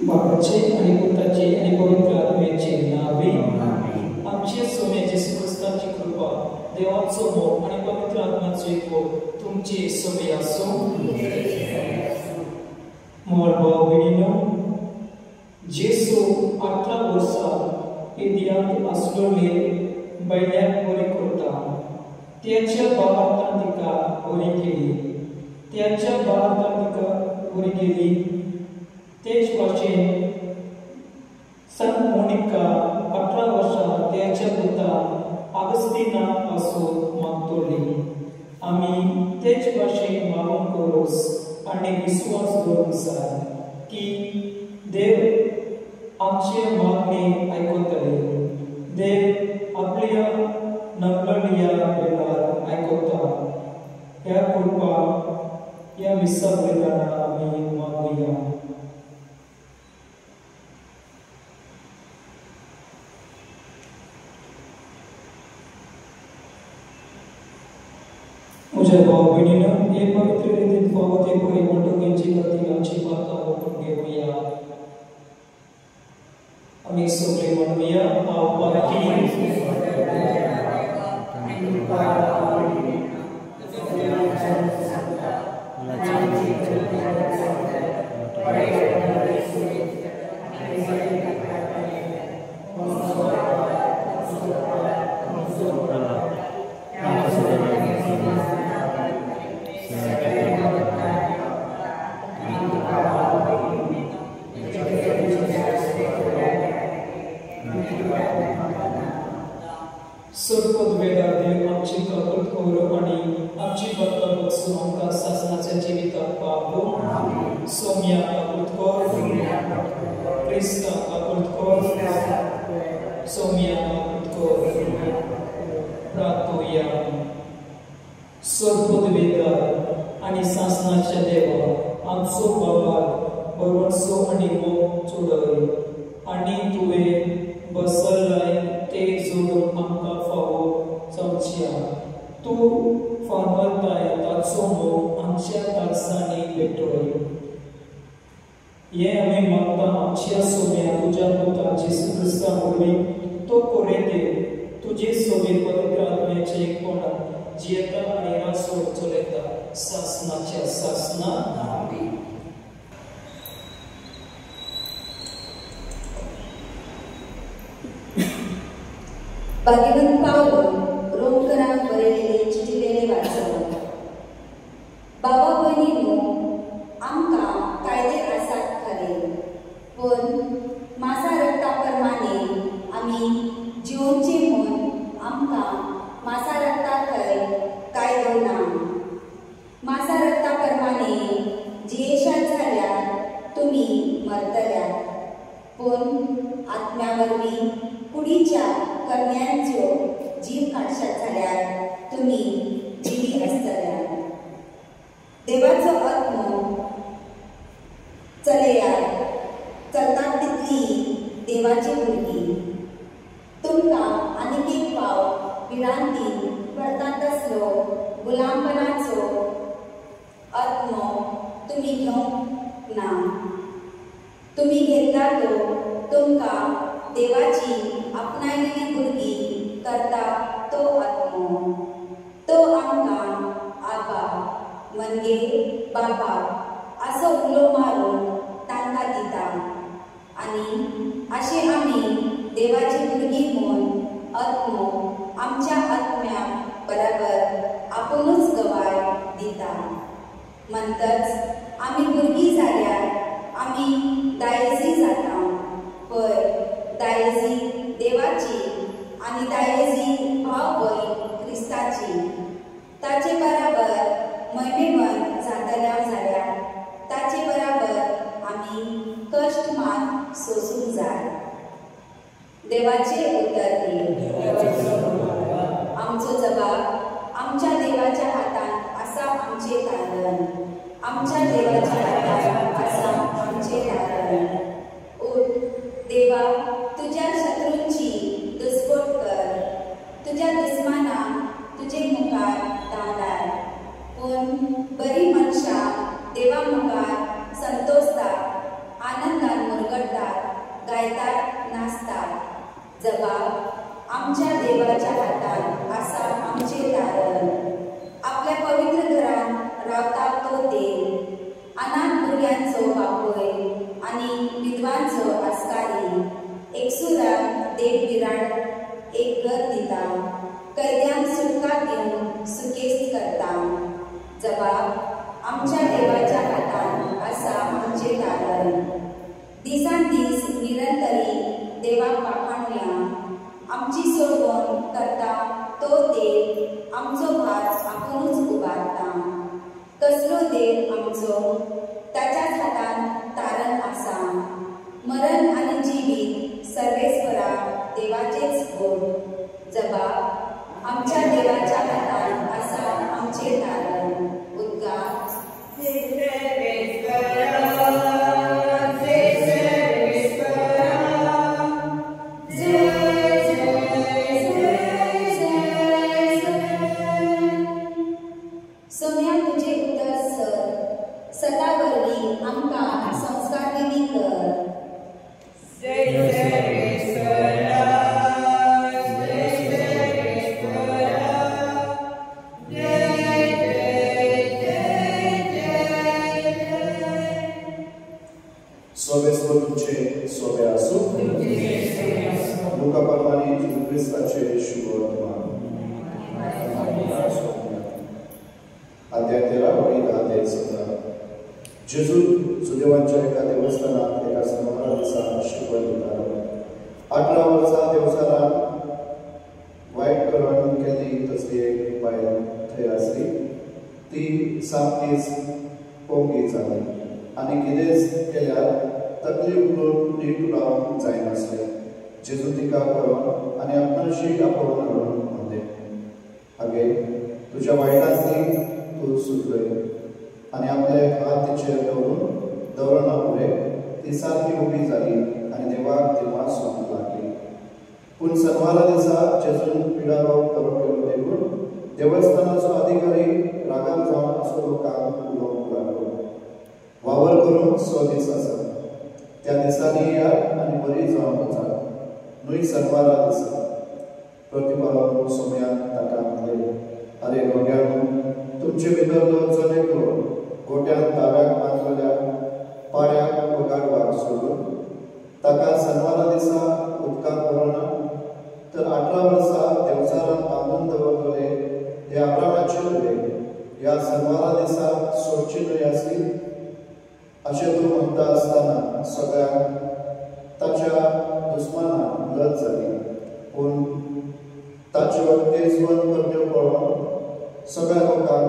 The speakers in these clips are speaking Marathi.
बापाचे आणि पुत्राचे आणि पवित्र आत्म्याचे नावे आमचे सोने येशू ख्रिस्ताची कृपा देवाचो मोग आणि पवित्र आत्म्याचो एक तुमचे सोबे आसो मोर भाव भयणीनो जेसू 18 वर्सां इंडियांत आसलोले बैल्याक बरे करता त्याच्या बाबांतान तिका बरी केली त्याच्या बाबांतान तिका बरी केली तेच भाशेन संत मोनिका 18 वर्सां त्याच्या पुता आगस्तीना पासून मागतोली आम्ही तेच भाशेन मागून करूस आणि विश्वास दवरूसा की देव आमचे मागणे आयकतले देव आपल्या नकळणीया वेळार आयकता ह्या कृपा या मिसा वेळार आम्ही मागूया मुझे भाव बहिणीनो हे पवित्र रीतीत पावते परी मंडळांची गती आमची वार्ता ओळखून घेऊया आम्ही सगळे म्हणूया पावपाकी सर्वपद वेदा देव आमची कपट कौरव आणि आमची भक्त बसून आमकां शासनाच्या जिवितात पावो सौम्या कपट कौर क्रिस्ता कपट कौर सौम्या कपट कौर प्रार्थोया सर्वपद वेदा आणि शासनाच्या देवा आमचो बाबा बरोवरसो आणि मोग चोडय आणि तुवें बसलाय ते जोडून आमकां फावो जावच्या तूं फार्मताय ताचो मोग आमच्या तारसांनी भेटोय हे आमी मागता आमच्या सोम्या तुज्या पुता जेसू दिसां पूर्वी तो कोरेते तुझे सोबीत पवित्र आत्म्याचे एकपणान जियेता आनी रासोड चलयता सासनाच्या सासना आमीन. भाग्यवान पावलो रोमकरांक बरयलेले चिटिलेले वाचन. भावा भयणींनो, आमकां कायदे आसात खरे, पण मासा रक्ता प्रमाणे आमी जिवोवचे म्हूण आमकां मासा रक्ता थंय कायदो ना. मासा रक्ता प्रमाणे जियेशात जाल्यार तुमी मरतल्यात, पण आत्म्या वरवीं कुडीच्या कर्म्यांचो जीव काडशात जाल्यार तुमी जिवी आसतल्यात. देवाचो आत्मो चलयात चलतात तितली देवाची भुरगीं. तुमकां आनीक एक पाव विरांती करता तसलो गुलामपणाचो आत्मो तुमी घेवंक ना. तुमी घेतला तो तुमकां देवाची आपणायलेली भुरगीं करता तो आत्मो. तो आमकां आबा म्हणजे बाबा असो उलो मारून तांकां दिता. आनी अशें आमी देवाची भुरगीं म्हूण आत्मो आमच्या आत्म्या बराबर आपुणूच गवाय दिता. म्हणटच आमी भुरगीं जाल्यार आमी दायेजी जाता. पळय, दायेजी देवाची आनी दायेजी भाव भयण क्रिस्ताची. ताचे बराबर महिमेवन जातल्या जाल्यार ताचे बराबर आमी कश्ट मान सोसूंक जाय. देवाचे उतर आमचो जबाब आमच्या देवाच्या हातांत आसा. आमचे तारण आमच्या देवाच्या हातांत आसा. आमचे तारण. उठ देवा, तुझ्या शत्रूंची दुस्पोट कर. तुझ्या दुस्मानाक तुझे मुखार धांवडाय. पूण बरी मनशां देवा मुखार संतोषतात, आनंदान मुरगडतात, गायतात, नाचतात. जबाब आमच्या देवाच्या हातांत आसा. आमचे तारण. आपल्या पवित्र घरांत रावता तो देव. अनाथ भुरग्यांचो बापूय आनी विधवांचो आस्कारी. एकसुरान देव विराट एक घर दिता. कैद्यांक सुटका दिवन सुकेस्त करता. जबाब आमच्या देवाच्या हातांत आसा. आमचे तारण. दिसान दीस निरंतरी देवाक वाखाणुया. आमची सोडवण करता तो देव आमचो भार आपुणूच उबारता. कसलो देव आमचो, ताच्याच हातांत तारण आसा. मरण आनी जिवीत सर्वेस्परा देवाचेच गोड. जबाब आमच्या देवाच्या हातांत आसा. आमचे तारण. उद्गार सोम्या तुझे उतर सदा वरवीं आमकां संस्कार देवी कर. Sławieństwo Tucie, sławiasu. Luka Pawłani, Chrystacie, Siłotma. अध्यात्याला वळी घालते सदा. जेजू सुदैवांच्या एका देवस्थानात एका समारा दिसा शिकवण दितालो. 18 वर्सां देवसारान वायट करून केली तसली एक बायल थंय आसली. ती सामकीच पोंगी जाली आनी कितेंच केल्यार तकली उखलून नीट रावंक जायनासलें. जेजू तिका पळोवन आनी आपणाशी आपोवन हाडून म्हणलें, आगे तुज्या वायटांतली तूं सुटलय. आनी आपले हात तिचेर दवरना फुडें ती सारकी उबी जाली आनी देवाक दिवार सोंग लागली. पूण शेनवारा दिसा जेजून पिडारो बरो केलो देखून देवस्थानाचो अधिकारी रागान जावन असो लोकांक उलोवंक लागलो, वावर करून 6 दीस आसा. त्या दिसांनी येयात आनी बरी जावन वचात. नुई सनवारा दिसा प्रतिपालन सोम्यान ताका म्हणले, अरे गोग्यानो, तुमचे भितरलो चलेको गोट्यान दाव्याक बांदलेल्या पाड्याक वगाडवाक सोडून ताका सनवारा दिसा उदकाक व्हरोना, तर 18 वर्सां देवचारान बांदून दवरलेले हे अब्रामाचे उलय ह्या सनवारा दिसा सोडची न्हय आसली अशें तूं म्हणटा आसतना सगळ्यांक ताच्या दुस्मानाक लज जाली, पूण ताच्यो तेजवन करण्यो पळोवन सगळ्या लोकांक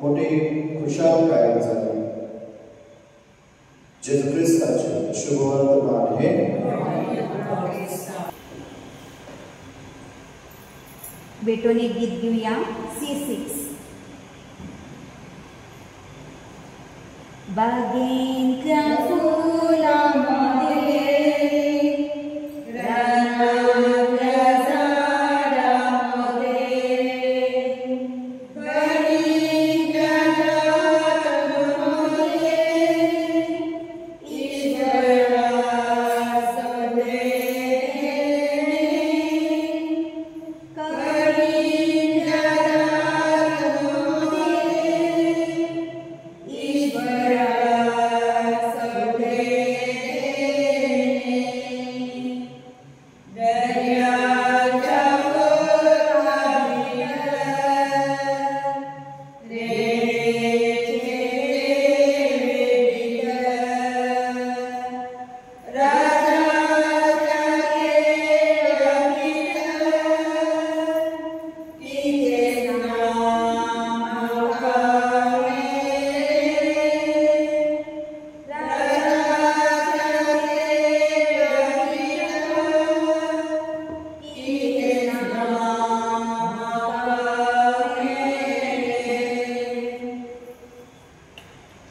मोठी खुशालकाय जाली. जेजू क्रिस्ताचे शुभ वर्तमान हे भेटून एक गीत घेऊया. C6. बागेंतल्या फुलांमध्ये रानांतल्या झाडांमध्ये गणितल्या रातांमध्ये ईश्वरा सगळे गणितल्या रातांमध्ये ईश्वरा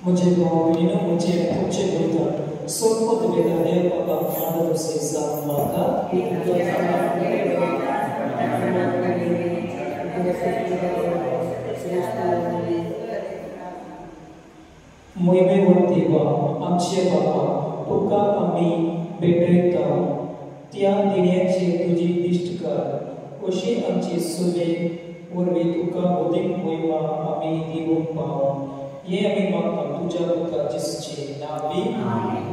मुझे भावनीनो मुझे तुझे बोलता सोपत वेदाने बाबा मानव से सामाता मोहिमे वरती बा आमचे बाबा तुका आम्ही भेटयता त्या दिण्याचे तुझी दिष्ट कर अशी आमची सुवे वरवी तुका बोधिक मोहिमा आम्ही दिवून पाव ये आम्ही मागता तुझ्या पुत्रा येशूचे नावी आमेन.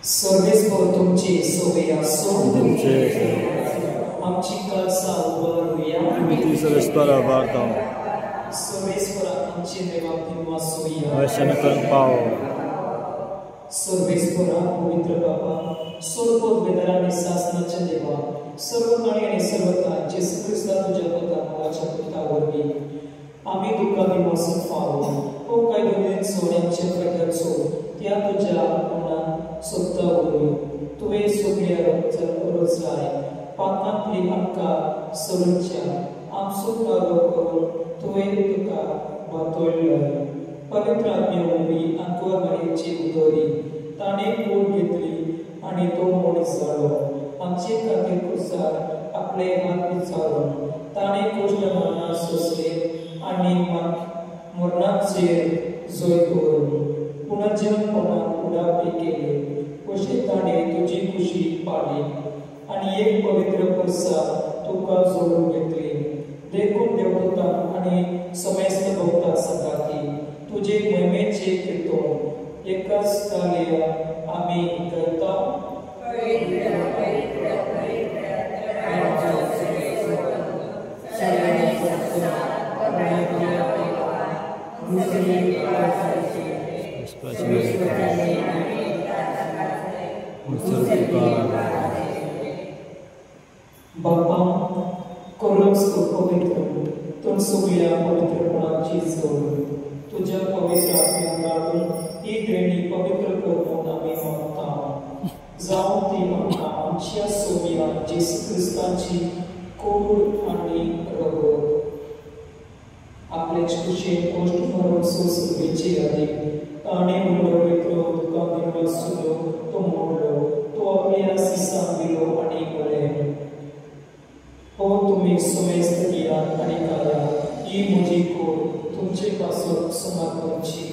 सर्वेस्वर तुमचे सोवे असो आमची कालसा उभारूया Serespara Vartam, सर्वेस्वर आमचे देवा किंवा सोया Vaishanakan Pao, सर्वेस्वर पवित्र बाबा सर्वोत वेदराने शासनाच्या देवा सर्व काळी आणि सर्व काळ येशू ख्रिस्ता तुझ्या पदाच्या पुत्रावरवी आम्ही तुका विमोचन फावो ओ काय दोन सोन्याच्या प्रकारचो त्या तुझ्या मनात सोबतावरवी तुवे सगळ्या रोजगार पातांतली आमकां सोडूनच्या आमचो कालो करून तुवे तुका वातोळ्ळय पवित्र आत्म्यावरवी आंतवा मारयेची उदोरी ताणें कूड घेतली आनी तो मनीस जालो आमचे खातीर कुसार आपले हात विचारून ताणें कोश्ट मरणात सोंसले आनी मरणाचेर जय करून पुनर्जीवनपणाक उडापे केले अशें ताणें तुजी खुशी पाळली आनी एक पवित्र परसा तुका जोडून घेतली देखून देवदूतां आनी समेस्त भक्तां सांगाती तुजे महिमेचे कीर्तन एकाच काल्या आमी गायता. बापा कोलम्स पवित्र तुम सगळ्या पवित्रपणाची जोड तुझ्या पवित्र आत्म्याक लाडून ही श्रेणी पवित्र करून आम्ही मागता जावं ती आमकां आमच्या सोम्या येशू क्रिस्ताची कूड आनी रगत आपल्या खुशेन गोष्ट मारून सोसुरवेची आदी ताणें म्हणलो वेतलो तुका दिलो सुलो तो मोडलो तो आपल्या सिसांक दिलो आनी बोले हो तुम्ही समेस्त गिरात आनी काया ही ही म्हजी कूड तुमचे पासून समर्पणची.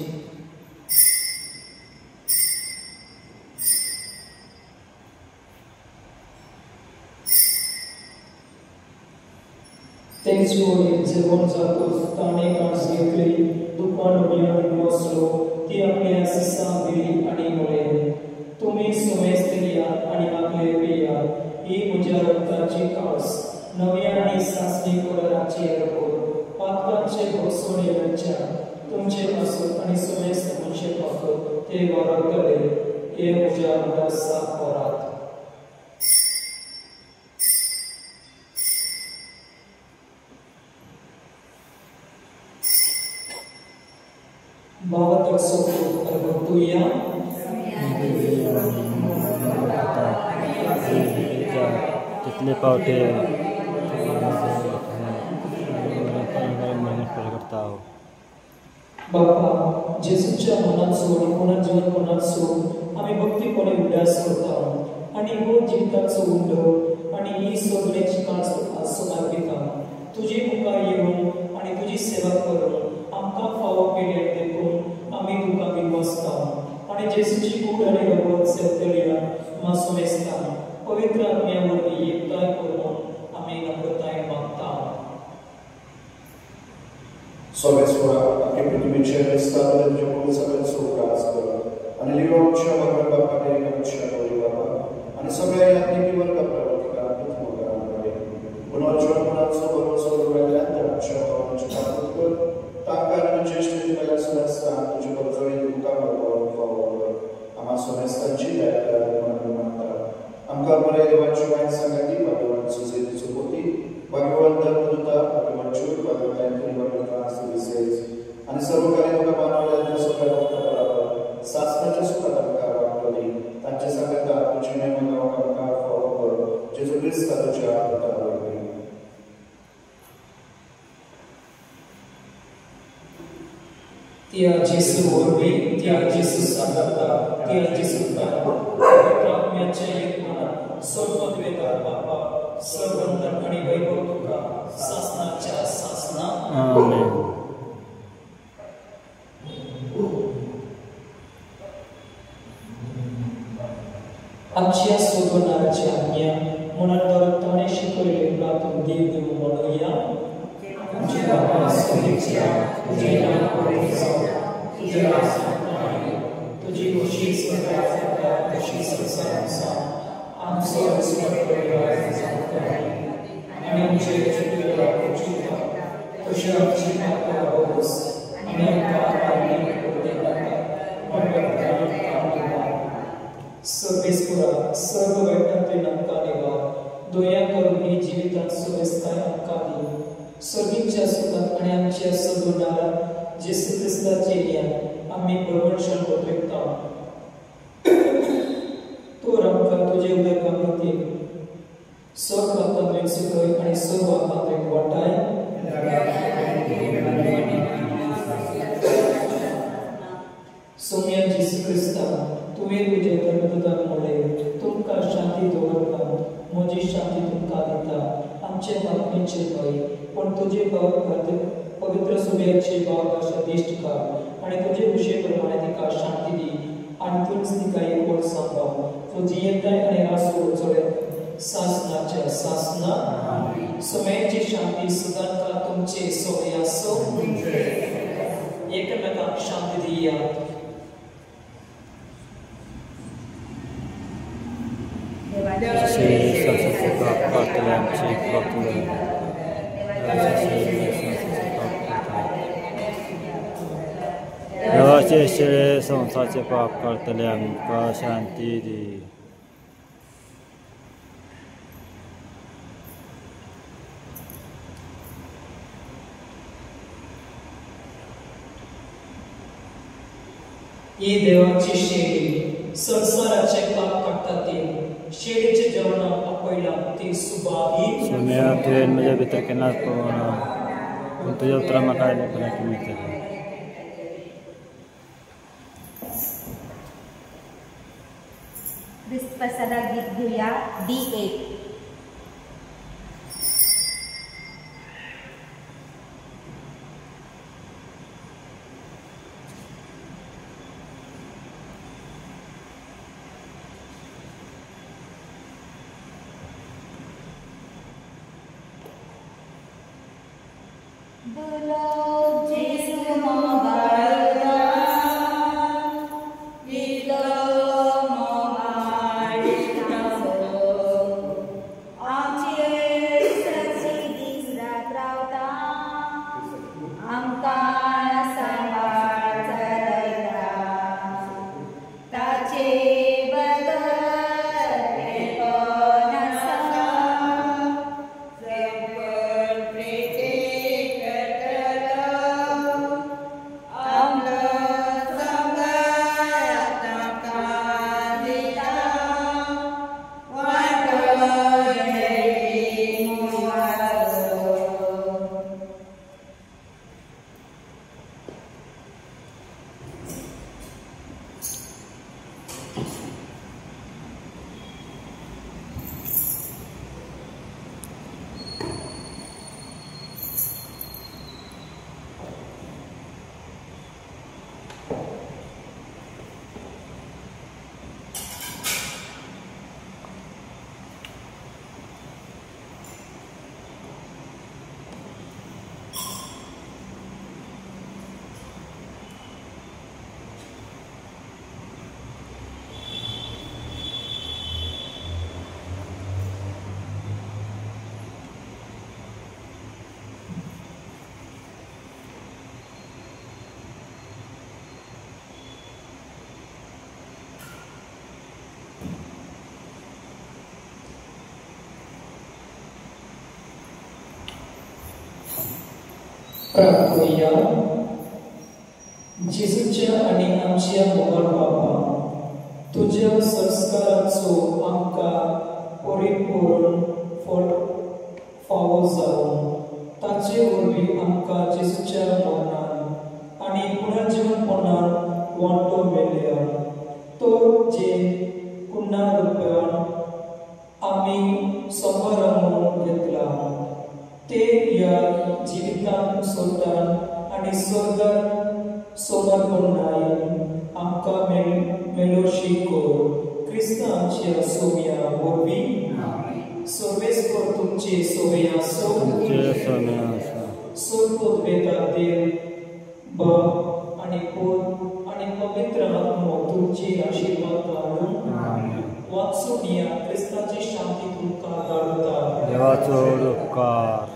तेच वेळी जेवण जातोच ताणे काळज घेतली, दुकान उगल्यान बसलो, ती आपल्या सिसा दिली आणि म्हळे, तुम्ही सुमेस्त या आणि आपले पिया, ही म्हज्या रक्ताची कास, नव्या आणि सासणी कलराची रगोर, पातकाचे भोगसोण येवच्या, तुमचे पासून आणि सुमेस्त मनशे पासून ते वरतले, हे म्हज्या उदासा वरात. Bawa tersebut terbentuknya जितने पावटे मेहनत करता हो. बाप्पा जेसूच्या मनात सोड पुन्हा जीवन मनात सोड आम्ही भक्तीपणे उल्हास करता आणि हो जीविताचो उंड आणि ही सगळ्याची काळज समर्पिता. तुझी मुखार येऊन आणि तुझी सेवा करून आमकां फावो केले देखून आम्ही तुका विश्वासता आणि जेसूची कूड आणि रगत सेवतळ्या मासुमेस्ता पवित्र आत्म्या वरवीं एकताय करून आम्ही नम्रताय मागता. Sovětskora taky pětimiče vystavili v Japonii zavedl ukázku. A nelivou čava vrba padej na čava livava. A nesobě jatný vrba pravodka pitmo granvary. Ono čorpona soboro soboro leta čava čakatko. Takar nečešti vela sovesta, že podzojí ukama povor. A má sovesta čile manumata. Amka mare devačovain sangati bhagavan suzeti supoti. Bhagavan dharmaduta bhagavan chur bhagavan bhagavan विशेष आणि सर्व काही लोक मानवल्या सुखात शास्त्राच्या सुखात वाटली त्यांच्या सगळ्या आत्मचिने मनावर फॉलो जेजू ख्रिस्ताच्या आवडली. त्या जेसू वरवीं त्या जेसू सांगता त्या जेसू पवित्र आत्म्याचे एकमना सर्वद्वेदार बापा सर्वंतर आणि वैभव तुका शासनाच्या शासना. आमेन. आमच्या सोदवणाऱ्याची आज्ञा म्हणून ताणे शिकवले प्रातून देव देव म्हणूया. आमचे बाबा स्वर्गीच्या तुझे नाव पवित्र जावो, तुझे राज्य तुझी खुशी स्वर्गात जाता तशी संसारात आमचो आणि आमचे चुकलेला चुका तशी आमची माता बोस आणि सर्वेस्पुरा सर्व वाईटांतल्यान आमकां निवार, दया करून ही जिवितांत सुवेस्ताय आमकां दी. सर्गीच्या सुखांत आणि आमच्या सदोनारात जेसू ख्रिस्ताचे ज्ञान आमी परमर्शण करता. तोर आमकां तुजे उदरका खातीर सर्व आत्मांतल्यान सुखय आणि सर्व आत्मांतल्यान वाटाय. सौम्या जेसू क्रिस्ता तुवें तुजे धर्मदूताक म्हणलें, तुमकां शांती दवरता, म्हजी शांती तुमकां दिता. आमचे बातमीचे भय पण तुजे पवित्र सुबेचे भाव दिश्ट कर आणि तुझे विषय प्रमाणे तिका शांती दी आणि तुझ तिका एक वर सांभाळ. तुझी येताय आणि रासो चोळ्यात सासनाच्या सासना समेची शांती सदांकाळ तुमचे सोया सो एकमेकांक शांती दिया. देवाचे संसाराचे पाप करतले आमकां शांती दी. ही देवाची शेळी संसाराचे पाप काढता ती शेळीचे जेवण आपयला ती सुबाही. सोम्या तुवें म्हज्या भितर केन्नाच पळोवना पूण तुज्या उतरां म्हाका आयकूंक मेळटलें. ख्रिस्तप्रसादाक गीत घेऊया D8. प्रार्थूया. जेजूच्या आनी आमच्या मोगाळ बाबा, तुज्या संस्काराचो आमकां परिपूर्ण फावो जावं, ताचे वरवीं आमकां जेजूच्या मरणान आनी पुनर्जीवनपणान वांटो मेळया. तो जे पुनरुत्थान आमी समोर घेतला, ते या जिवितांत सोडटान आनी स्वर्गांत समर्पणाय आमकां मेलोशी कर. क्रिस्तांच्या सोम्या वरवीं सर्वेस्पर तुमचे सोबे आसो. सोडपोत वेता देव बाब आनी पूत आनी पवित्र आत्मो तुमचे आशिर्वाद धाडून वाचून या क्रिस्ताची शांती तुमकां धाडटा. देवाचो उपकार.